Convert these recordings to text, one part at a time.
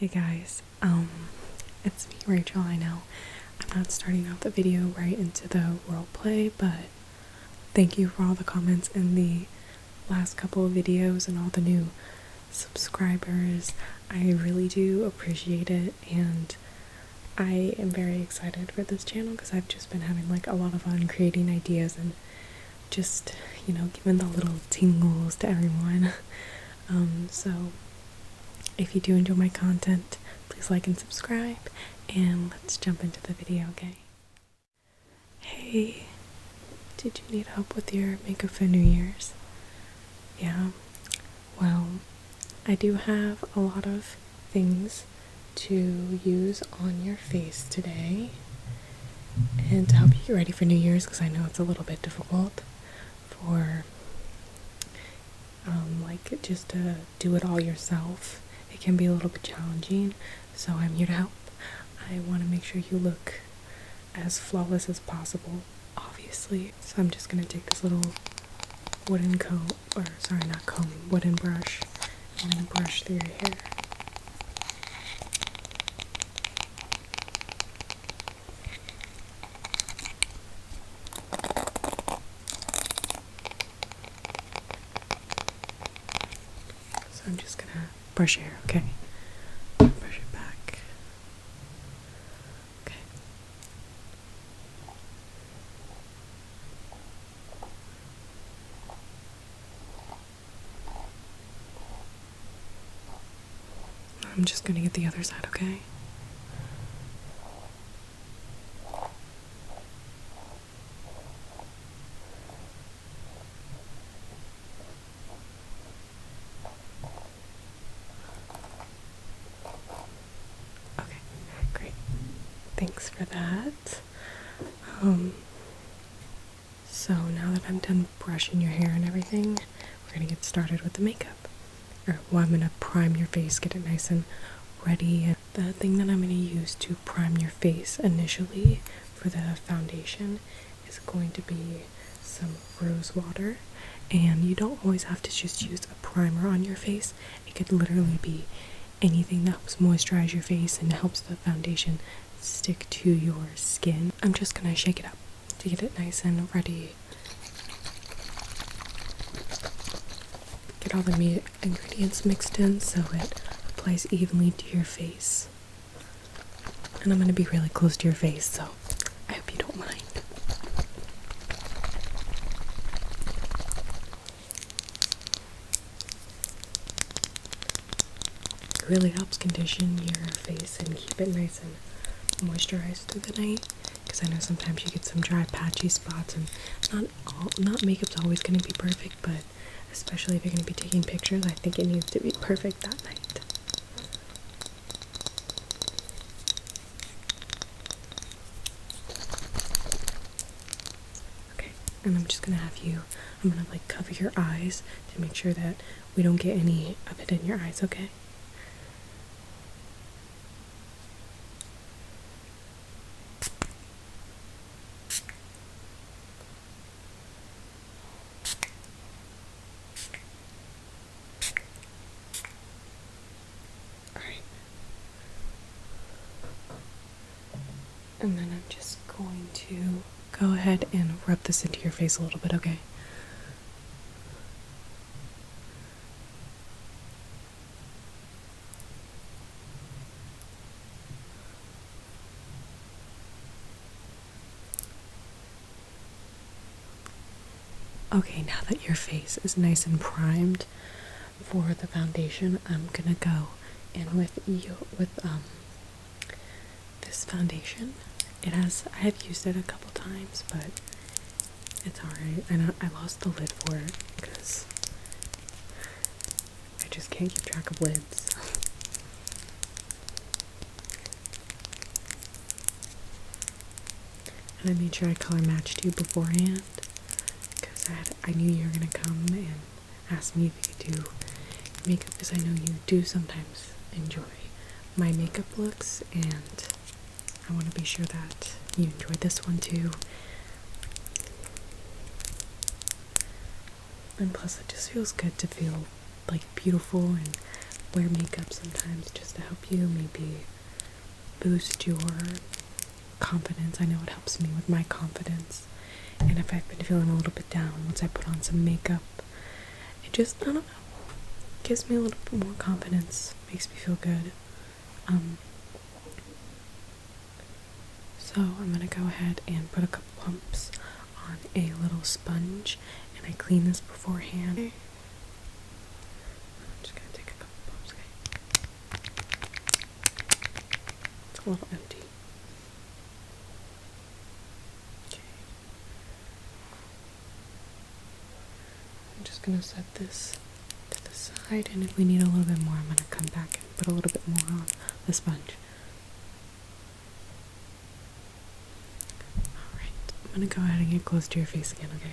Hey guys, it's me, Rachel. I know I'm not starting out the video right into the roleplay, but thank you for all the comments in the last couple of videos and all the new subscribers. I really do appreciate it, and I am very excited for this channel because I've just been having like a lot of fun creating ideas and just, giving the little tingles to everyone. So if you do enjoy my content, please like and subscribe, and let's jump into the video, okay? Hey, did you need help with your makeup for New Year's? Yeah, well, I do have a lot of things to use on your face today and to help you get ready for New Year's, because I know it's a little bit difficult for just to do it all yourself. It can be a little bit challenging, so I'm here to help. I want to make sure you look as flawless as possible, obviously. So I'm just gonna take this little wooden wooden brush. I'm gonna brush through your hair. So I'm just gonna brush your hair, okay? Brush it back. Okay. I'm just gonna get the other side, okay? Okay, great. Thanks for that. So now that I'm done brushing your hair and everything, we're gonna get started with the makeup. I'm gonna prime your face, get it nice and ready. And the thing that I'm gonna use to prime your face initially for the foundation is going to be some rose water. And you don't always have to just use a primer on your face. It could literally be anything that helps moisturize your face and helps the foundation stick to your skin. I'm just gonna shake it up to get it nice and ready. Get all the ingredients mixed in so it applies evenly to your face. And I'm gonna be really close to your face, so I hope you don't mind. It really helps condition your face and keep it nice and moisturized through the night, because I know sometimes you get some dry patchy spots, and not makeup's always going to be perfect, but especially if you're going to be taking pictures, I think it needs to be perfect that night. Okay, and I'm just going to I'm going to cover your eyes to make sure that we don't get any of it in your eyes, okay? And then I'm just going to go ahead and rub this into your face a little bit, okay? Okay, now that your face is nice and primed for the foundation, I'm gonna go in with this foundation. I have used it a couple times, but it's alright. And I lost the lid for it because I just can't keep track of lids. And I made sure I color matched you beforehand, because I knew you were gonna come and ask me if you could do makeup, because I know you do sometimes enjoy my makeup looks, and I want to be sure that you enjoyed this one too. And plus, it just feels good to feel beautiful and wear makeup sometimes just to help you maybe boost your confidence. I know it helps me with my confidence. And if I've been feeling a little bit down, once I put on some makeup, it just, I don't know, gives me a little bit more confidence, makes me feel good. So I'm gonna go ahead and put a couple pumps on a little sponge, and I clean this beforehand. I'm just gonna take a couple pumps, okay? It's a little empty. Okay. I'm just gonna set this to the side, and if we need a little bit more, I'm gonna come back and put a little bit more on the sponge. I'm gonna go ahead and get close to your face again, okay?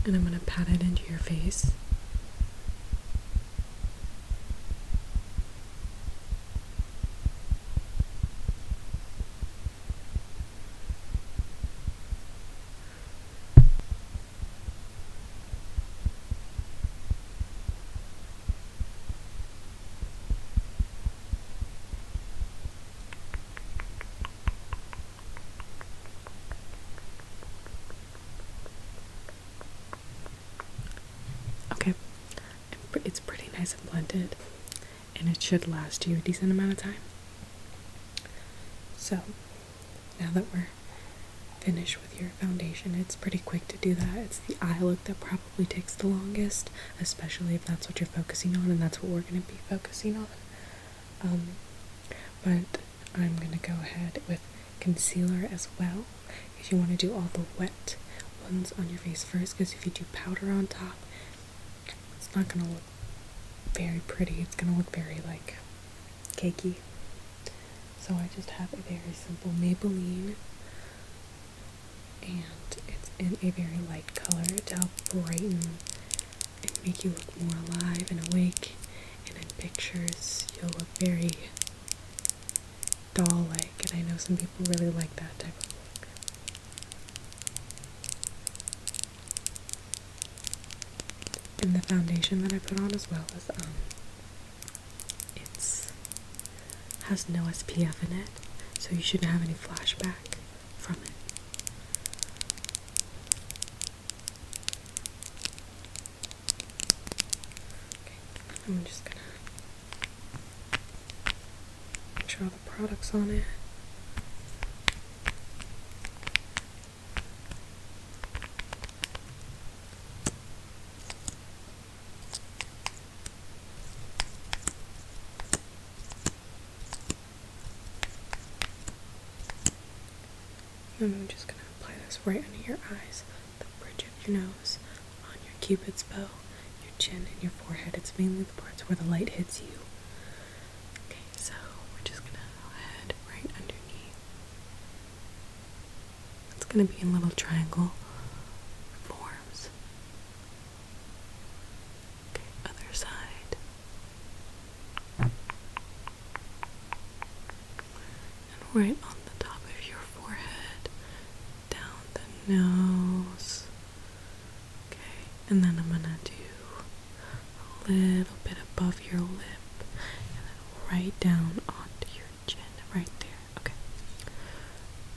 And I'm gonna pat it into your face. Okay, it's pretty nice and blended, and it should last you a decent amount of time. So, now that we're finished with your foundation, it's pretty quick to do that. It's the eye look that probably takes the longest, especially if that's what you're focusing on, and that's what we're going to be focusing on. But I'm going to go ahead with concealer as well, if you want to do all the wet ones on your face first, because if you do powder on top, it's not going to look very pretty. It's going to look very, like, cakey. So I just have a very simple Maybelline, and it's in a very light color to help brighten and make you look more alive and awake, and in pictures you'll look very doll-like, and I know some people really like that type of look. And the foundation that I put on as well is it's has no SPF in it, so you shouldn't have any flashback from it. Okay, I'm just gonna make sure all the products on it. And I'm just going to apply this right under your eyes, the bridge of your nose, on your cupid's bow, your chin, and your forehead. It's mainly the parts where the light hits you. Okay, so we're just going to go ahead right underneath. It's going to be in little triangle forms. Okay, other side. And right on the top of your forehead, down the nose. Okay, and then I'm gonna do a little bit above your lip, and then right down onto your chin, right there. Okay.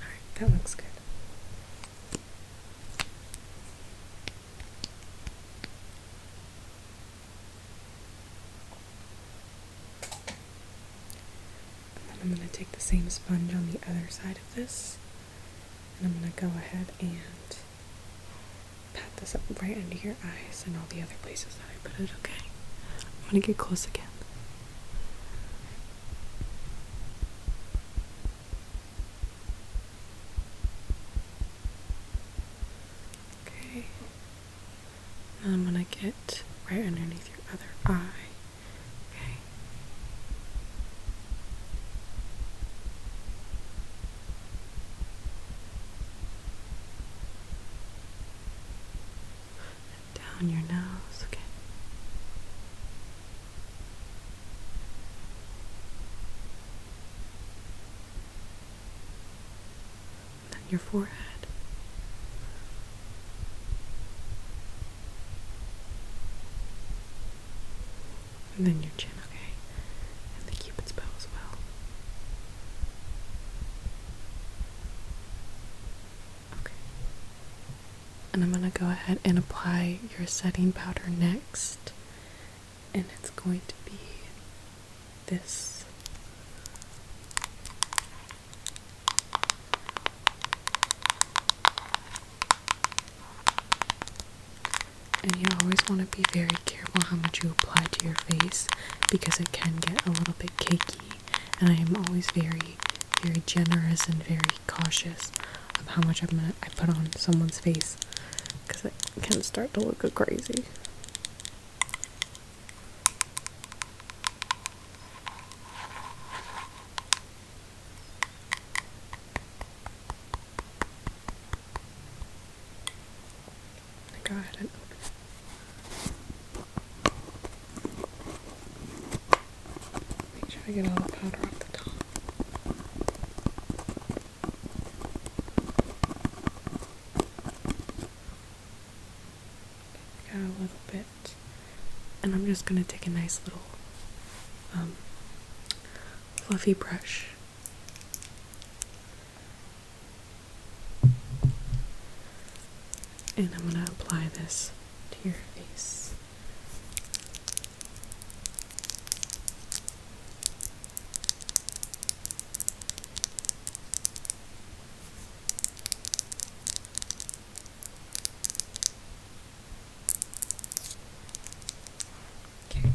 Alright, that looks good. And then I'm gonna take the same sponge on the other side of this, and I'm gonna go ahead and pat this up right under your eyes and all the other places that I put it, okay? I'm gonna get close again. Okay. And I'm gonna get right underneath your other eye. Okay. Down your nose, okay. And then your forehead. And then your chin, okay? And the Cupid's bow as well. Okay. And I'm gonna go ahead and apply your setting powder next. And it's going to be this. And you always want to be very careful how much you apply to your face because it can get a little bit cakey. And I am always very, very generous and very cautious of how much I put on someone's face because it can start to look crazy. Go ahead and open it. Make sure I get all the powder off the top. Got a little bit. And I'm just gonna take a nice little fluffy brush. And I'm gonna apply this to your face. Okay.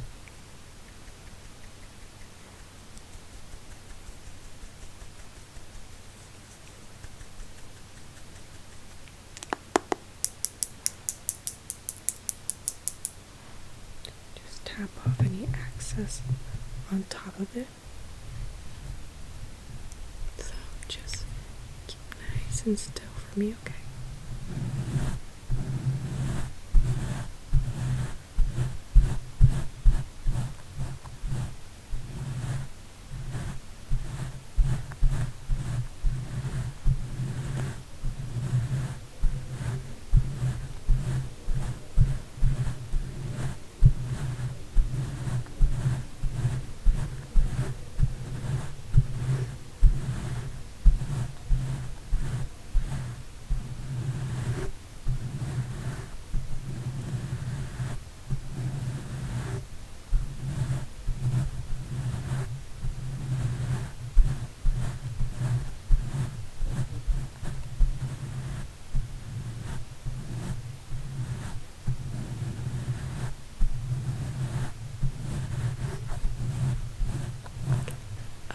Just tap off any excess on top of it. So just keep nice and still for me, okay?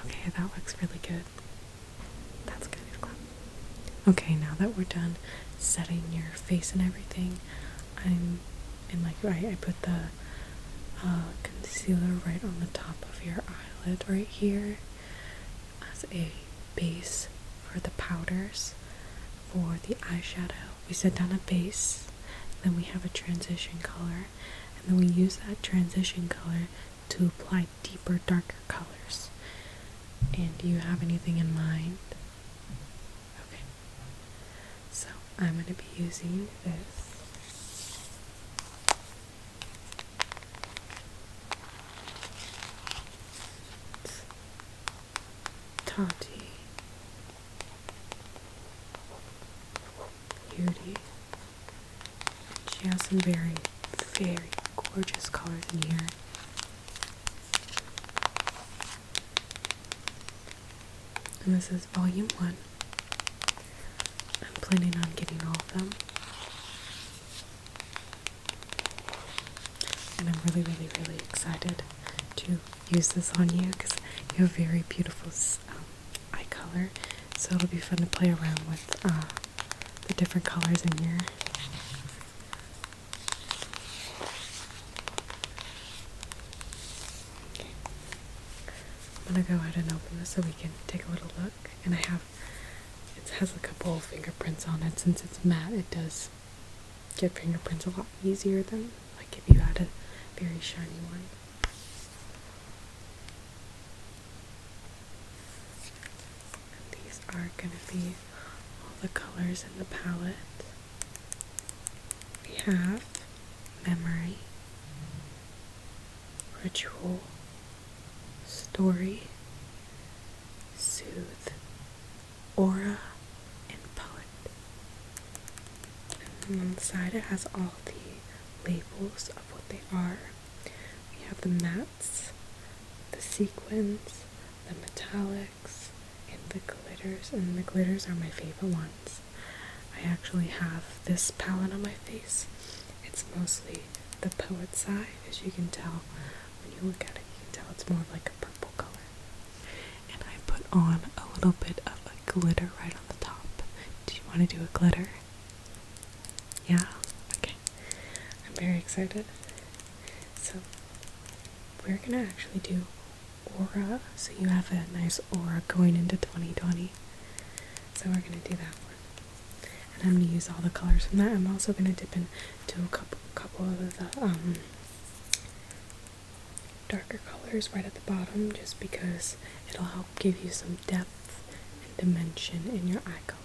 Okay, that looks really good. That's good. Okay, now that we're done setting your face and everything, I put the concealer right on the top of your eyelid right here as a base for the powders. For the eyeshadow, we set down a base, then we have a transition color, and then we use that transition color to apply deeper, darker colors. And do you have anything in mind? Okay. So I'm going to be using this. It's Tati Beauty. She has some very, very gorgeous colors in here. And this is volume 1. I'm planning on getting all of them. And I'm really, really, really excited to use this on you because you have very beautiful eye color. So it'll be fun to play around with the different colors in here. Okay. I'm gonna go ahead and open this so we can take a little look. And it has a couple of fingerprints on it. Since it's matte, it does get fingerprints a lot easier than like if you had a very shiny one. And these are gonna be all the colors in the palette. We have Memory, ritual, story, soothe, aura, and poet. And on the side it has all the labels of what they are. We have the mattes, the sequins, the metallics, and the glitters. And the glitters are my favorite ones. I actually have this palette on my face. It's mostly the poet side, as you can tell. When you look at it, you can tell it's more like a purple color. And I put on a little bit of a glitter right on the top. Do you want to do a glitter? Yeah? Okay. I'm very excited. So, we're gonna actually do aura, so you have a nice aura going into 2020. So we're gonna do that one. And I'm gonna use all the colors from that. I'm also gonna dip into a couple of the darker colors right at the bottom, just because it'll help give you some depth and dimension in your eye color.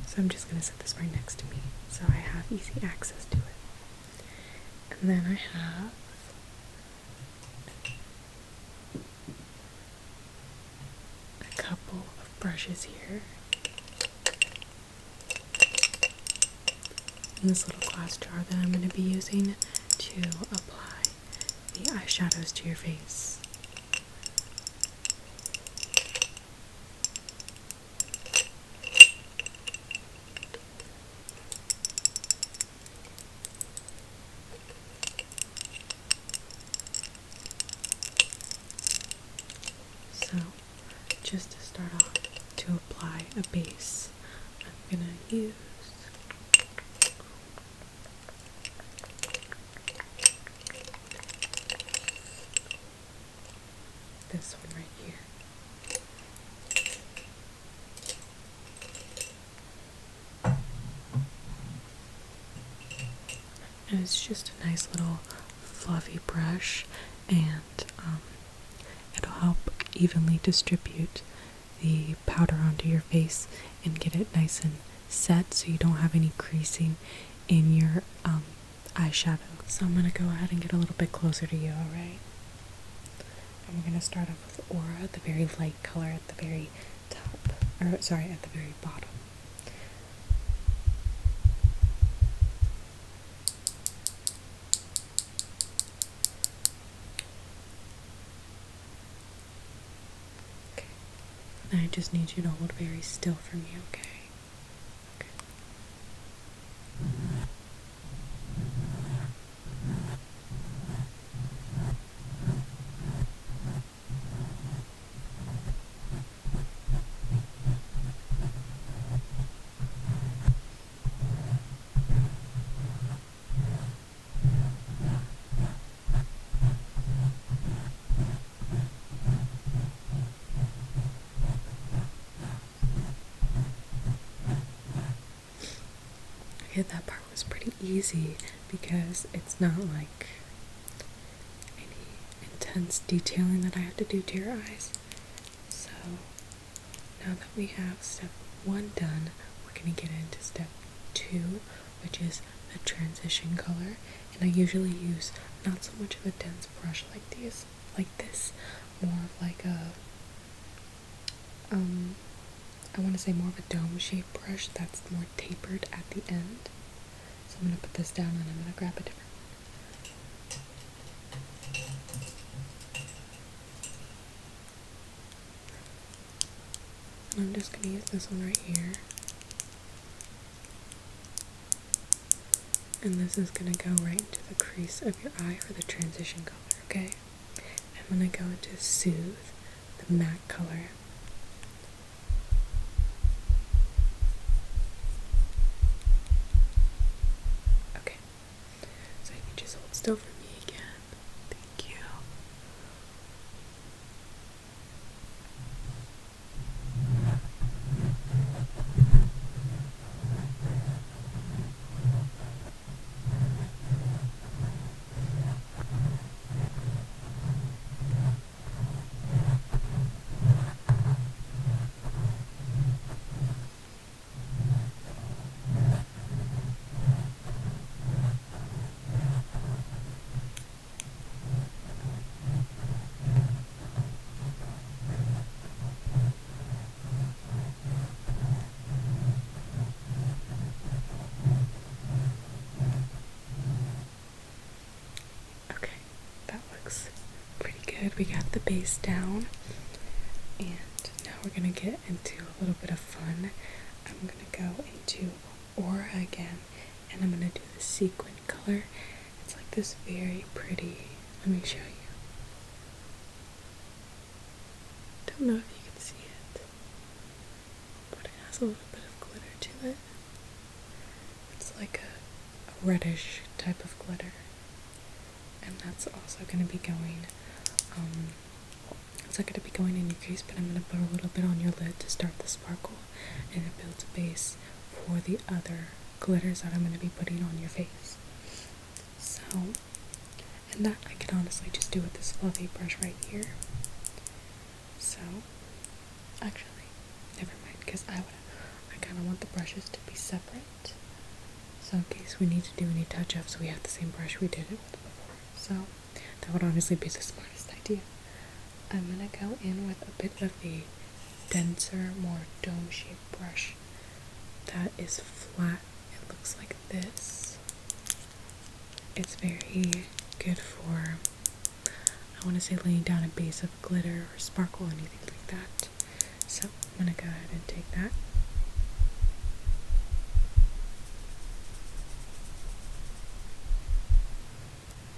So I'm just gonna set this right next to me so I have easy access to it. And then I have a couple of brushes here. In this little glass jar that I'm going to be using to apply the eyeshadows to your face. So, just to start off, to apply a base, I'm going to use this one right here. And it's just a nice little fluffy brush, and it'll help evenly distribute the powder onto your face and get it nice and set so you don't have any creasing in your eyeshadow. So I'm going to go ahead and get a little bit closer to you, alright? And we're going to start off with aura, the very light color at the very top, or sorry, at the very bottom. Okay. And I just need you to hold very still for me, okay? Okay. Okay, that part was pretty easy because it's not like any intense detailing that I have to do to your eyes. So now that we have step 1 done, we're going to get into step 2, which is the transition color. And I usually use not so much of a dense brush like this, more of like a I want to say more of a dome-shaped brush that's more tapered at the end. So I'm going to put this down and I'm going to grab a different one. And I'm just going to use this one right here. And this is going to go right into the crease of your eye for the transition color, okay? I'm going to go into Soothe, the matte color. Still for me again. Thank you. good. We got the base down. And now we're gonna get into a little bit of fun. I'm gonna go into Aura again, and I'm gonna do the sequin color. It's like this very pretty. Let me show you. Don't know if you can see it, but it has a little bit of glitter to it. It's like a reddish type of glitter, and that's also gonna be going. It's not going to be going in your crease, but I'm going to put a little bit on your lid to start the sparkle, and it builds a base for the other glitters that I'm going to be putting on your face. So, and that I can honestly just do with this fluffy brush right here. So, actually, never mind, because I kind of want the brushes to be separate. So in case we need to do any touch-ups, we have the same brush we did it with before. So that would honestly be the smartest idea. I'm gonna go in with a bit of a denser, more dome-shaped brush that is flat. It looks like this. It's very good for, I want to say, laying down a base of glitter or sparkle, anything like that. So I'm gonna go ahead and take that.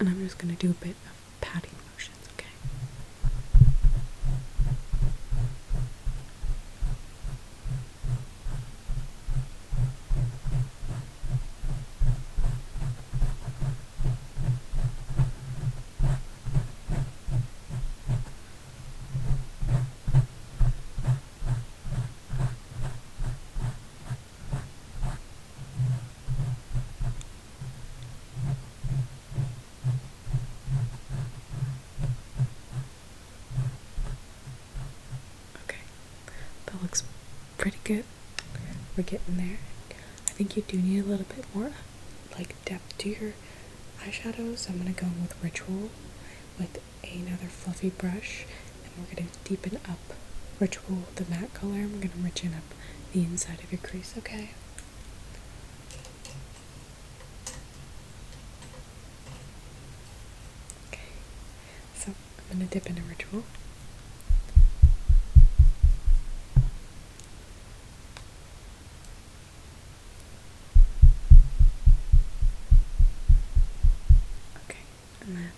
And I'm just gonna do a bit of patting motions, okay? Okay, that looks pretty good. We're getting there. I think you do need a little bit more like depth to your eyeshadows. So I'm gonna go in with Ritual with another fluffy brush, and we're gonna deepen up Ritual, the matte color, and we're gonna richen up the inside of your crease, okay? Okay, so I'm gonna dip into Ritual. Okay, and then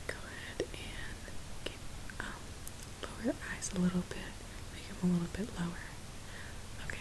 go ahead and get, lower your eyes a little bit, make them a little bit lower. Okay.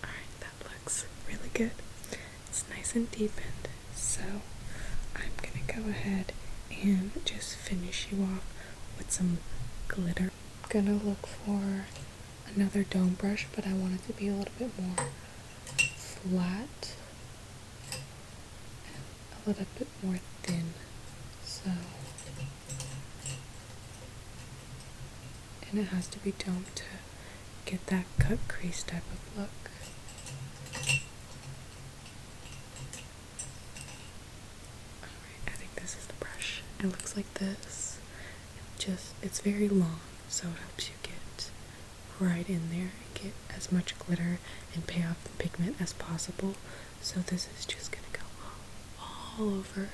Alright, that looks really good. It's nice and deepened. So I'm gonna go ahead and just finish you off with some glitter. I'm gonna look for another dome brush, but I want it to be a little bit more flat and a little bit more thin. So, and it has to be domed to get that cut crease type of look. Alright, I think this is the brush. It looks like this. It's very long, so it helps you get right in there and get as much glitter and pay off the pigment as possible. So this is just gonna go all over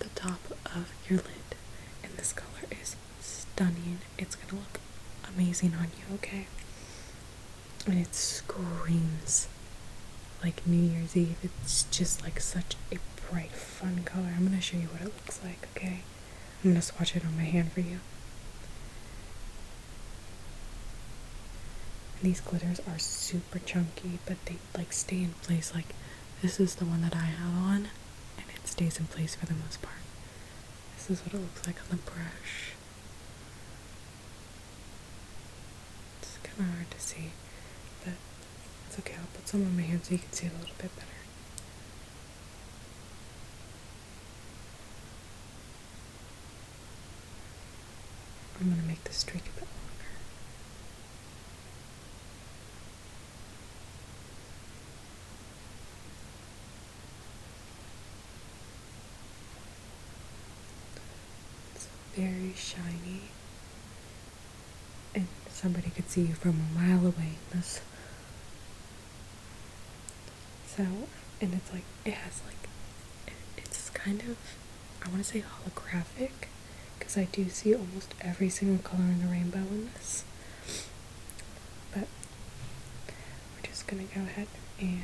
the top of your lid, and this color is stunning. It's gonna look amazing on you, okay? And it screams like New Year's Eve. It's just like such a bright, fun color. I'm gonna show you what it looks like, okay? I'm gonna swatch it on my hand for you. And these glitters are super chunky, but they like stay in place. Like this is the one that I have on, and it stays in place for the most part. This is what it looks like on the brush. It's kind of hard to see, but it's okay. I'll put some on my hand so you can see it a little bit better. I'm gonna make the streak a bit longer. It's very shiny, and somebody could see you from a mile away in this. So, and it's like, it has like, it's kind of, I want to say holographic, because I do see almost every single color in the rainbow in this. But we're just gonna go ahead and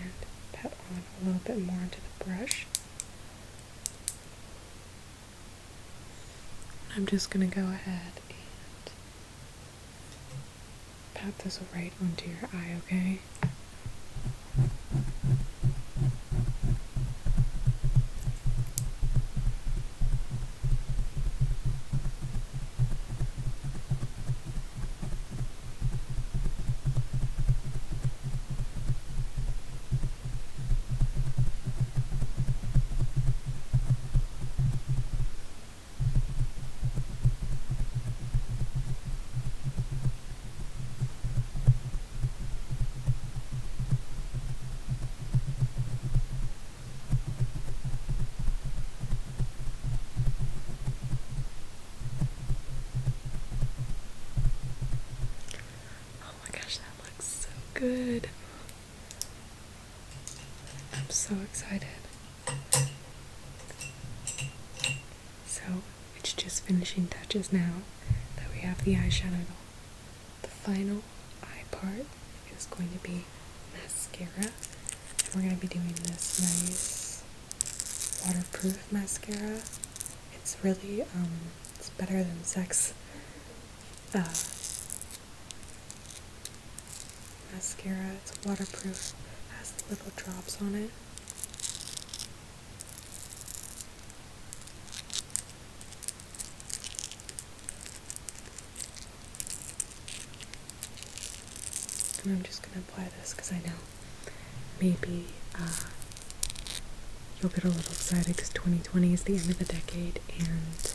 pat on a little bit more into the brush. I'm just gonna go ahead and pat this right onto your eye, okay? Good. I'm so excited. So, it's just finishing touches now that we have the eyeshadow on. The final eye part is going to be mascara. And we're going to be doing this nice waterproof mascara. It's really, it's better than Sex mascara. It's waterproof, has little drops on it. And I'm just gonna apply this because I know maybe you'll get a little excited because 2020 is the end of the decade, and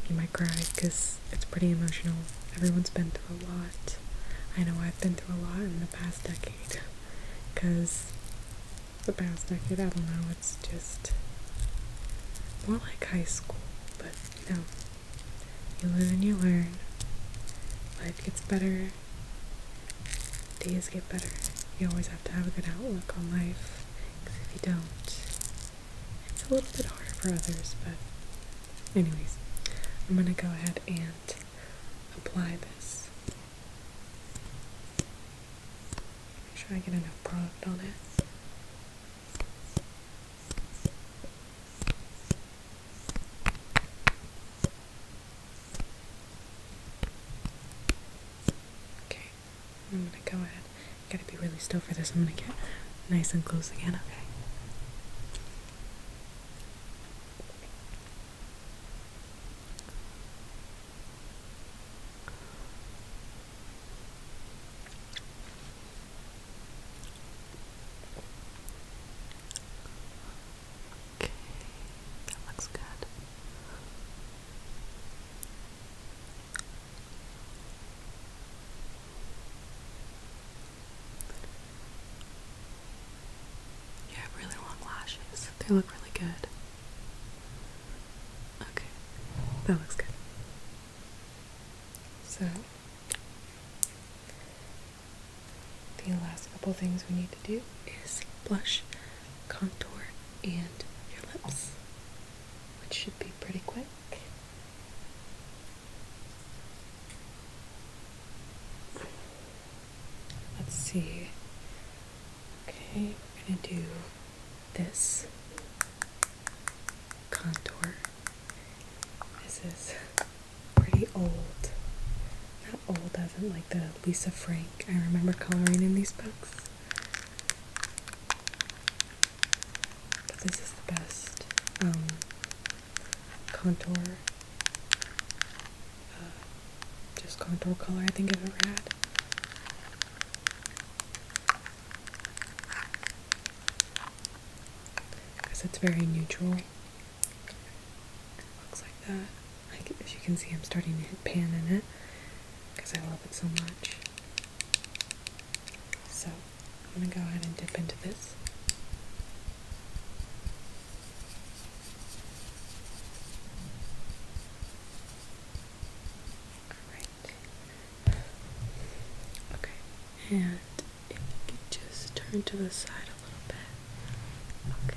you might cry because it's pretty emotional. Everyone's been through a lot. I know I've been through a lot in the past decade, because the past decade, I don't know, it's just more like high school, but you know, you live and you learn. Life gets better, days get better. You always have to have a good outlook on life, because if you don't, it's a little bit harder for others. But anyways, I'm gonna go ahead and apply this. Make sure I get enough product on it. Okay, I'm gonna go ahead. Gotta be really still for this. I'm gonna get nice and close again, okay? Okay, that looks good. You have really long lashes. They look really good. Okay, that looks good. So, the last couple things we need to do is blush, contour, and your lips, which should be pretty quick. Let's see. Okay, we're gonna do this contour. This is pretty old. Not old as in like the Lisa Frank. I remember coloring in these books. But this is the best contour, just contour color I think I've ever had. Because it's very neutral. It looks like that. Like, it As you can see, I'm starting to hit pan in it because I love it so much. So I'm going to go ahead and dip into this. Alright. Okay. And if you could just turn to the side a little bit. Okay,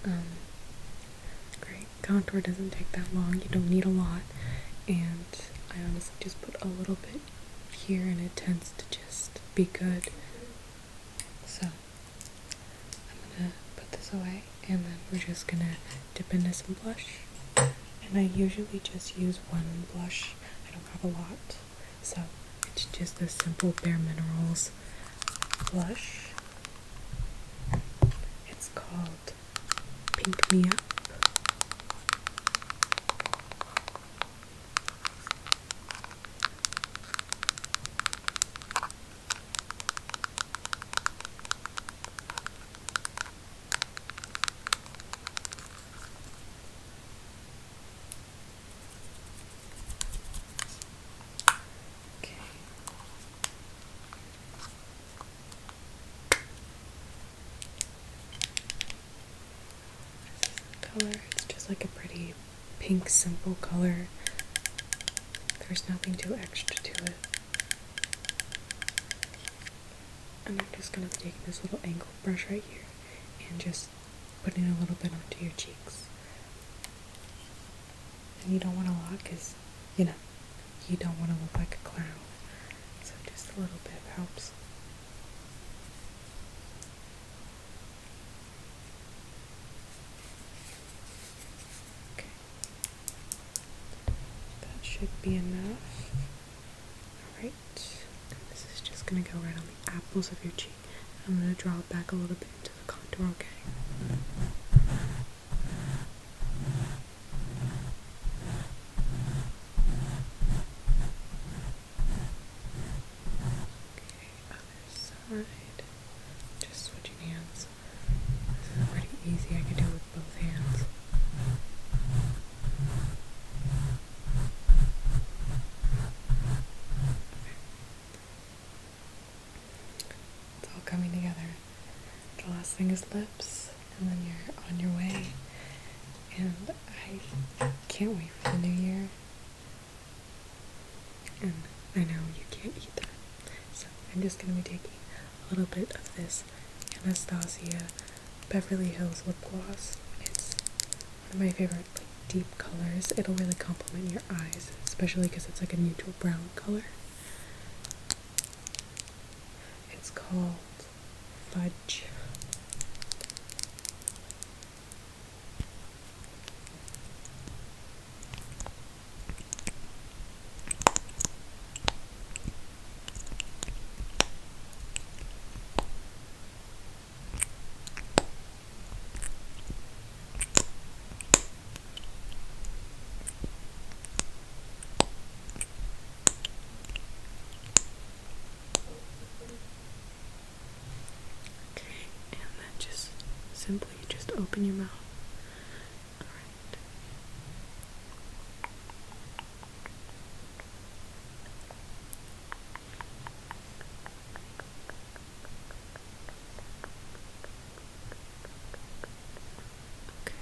good. Great. Contour doesn't take that long. You don't need a lot. And I honestly just put a little bit here and it tends to just be good. So I'm gonna put this away and then we're just gonna dip into some blush. And I usually just use one blush. I don't have a lot. So it's just this simple Bare Minerals blush. It's called Pink Me Up. Okay. This is the color. It's just like a pretty pink, simple color. There's nothing too extra to it. And I'm just going to take this little angled brush right here and just putting a little bit onto your cheeks. And you don't want a lot because, you know, you don't want to look like a clown. So just a little bit helps. Okay. That should be enough. Alright. This is just going to go right on the apples of your cheek. I'm going to draw it back a little bit into the contour, okay? Other side. Just switching hands. This is pretty easy. I can do it with both hands. It's all coming together. The last thing is lips, and then you're on your way. And I can't wait for the new year. And I know you can't either. So I'm just going to be taking a little bit of this Anastasia Beverly Hills lip gloss. It's one of my favorite deep colors. It'll really complement your eyes, especially because it's like a neutral brown color. It's called Fudge. Simply just open your mouth. Alright. Okay.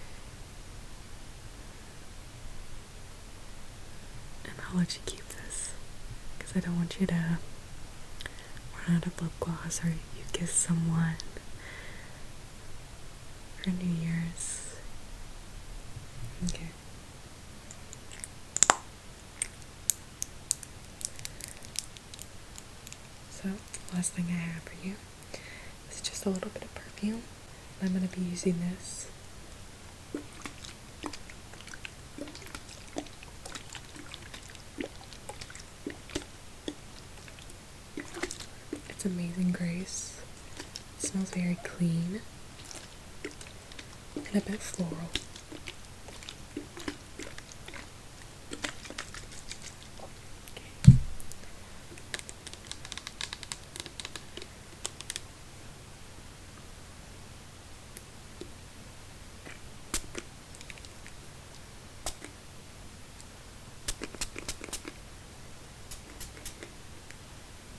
And I'll let you keep this because I don't want you to run out of lip gloss or you kiss someone for New Year's. Okay. So, last thing I have for you is just a little bit of perfume. I'm going to be using this. It's Amazing Grace. It smells very clean and a bit floral.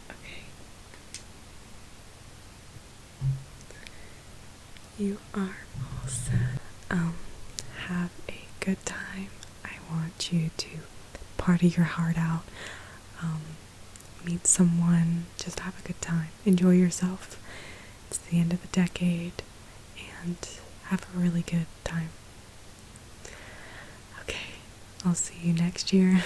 Okay. You are all set. Have a good time. I want you to party your heart out. Meet someone, just have a good time. Enjoy yourself. It's the end of the decade, and have a really good time. Okay, I'll see you next year.